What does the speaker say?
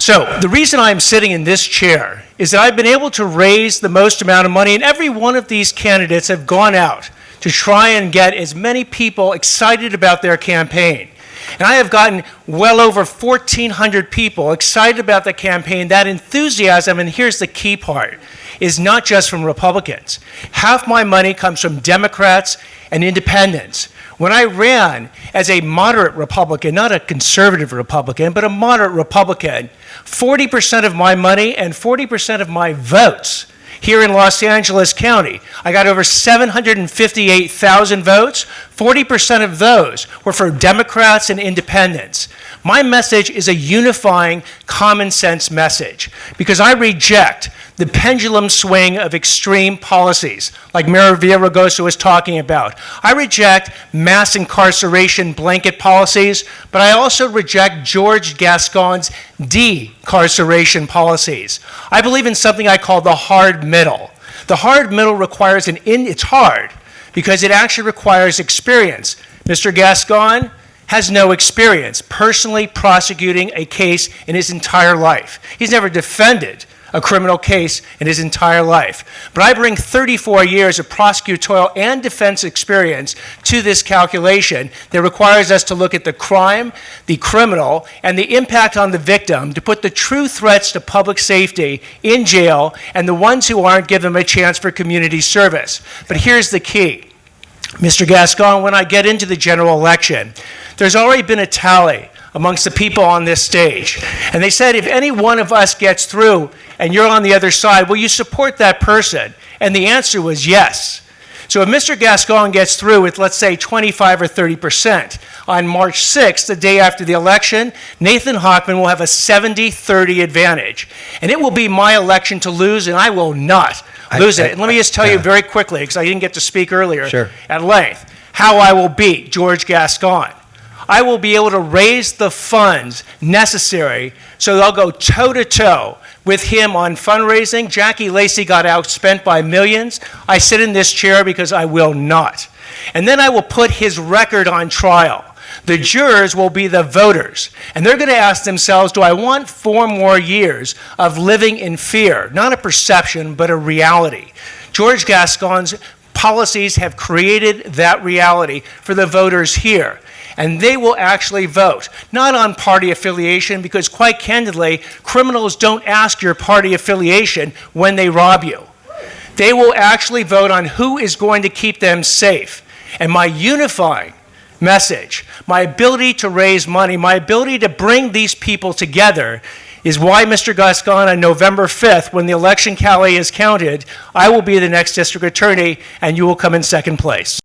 So the reason I'm sitting in this chair is that I've been able to raise the most amount of money, and every one of these candidates have gone out to try and get as many people excited about their campaign. And I have gotten well over 1,400 people excited about the campaign. That enthusiasm, and here's the key part, is not just from Republicans. Half my money comes from Democrats and independents. When I ran as a moderate Republican, not a conservative Republican, but a moderate Republican, 40% of my money and 40% of my votes here in Los Angeles County, I got over 758,000 votes. 40% of those were for Democrats and independents. My message is a unifying, common sense message because I reject the pendulum swing of extreme policies like Mayor Villaraigosa was talking about. I reject mass incarceration blanket policies, but I also reject George Gascon's de-carceration policies. I believe in something I call the hard middle. The hard middle requires it's hard because it actually requires experience. Mr. Gascón has no experience personally prosecuting a case in his entire life. He's never defended a criminal case in his entire life. But I bring 34 years of prosecutorial and defense experience to this calculation that requires us to look at the crime, the criminal, and the impact on the victim to put the true threats to public safety in jail and the ones who aren't, give them a chance for community service. But here's the key. Mr. Gascón, when I get into the general election, there's already been a tally amongst the people on this stage. And they said, if any one of us gets through and you're on the other side, will you support that person? And the answer was yes. So if Mr. Gascón gets through with, let's say, 25 or 30%, on March 6th, the day after the election, Nathan Hochman will have a 70-30 advantage. And it will be my election to lose, and I will not lose it. And let me just tell you very quickly, because I didn't get to speak earlier at length, how I will beat George Gascón. I will be able to raise the funds necessary so they'll go toe-to-toe with him on fundraising. Jackie Lacey got outspent by millions. I sit in this chair because I will not. And then I will put his record on trial. The jurors will be the voters, and they're going to ask themselves, do I want 4 more years of living in fear? Not a perception, but a reality. George Gascón's policies have created that reality for the voters here. And they will actually vote, not on party affiliation, because quite candidly, criminals don't ask your party affiliation when they rob you. They will actually vote on who is going to keep them safe. And my unifying message, my ability to raise money, my ability to bring these people together is why, Mr. Gascón, on November 5th, when the election tally is counted, I will be the next district attorney and you will come in second place.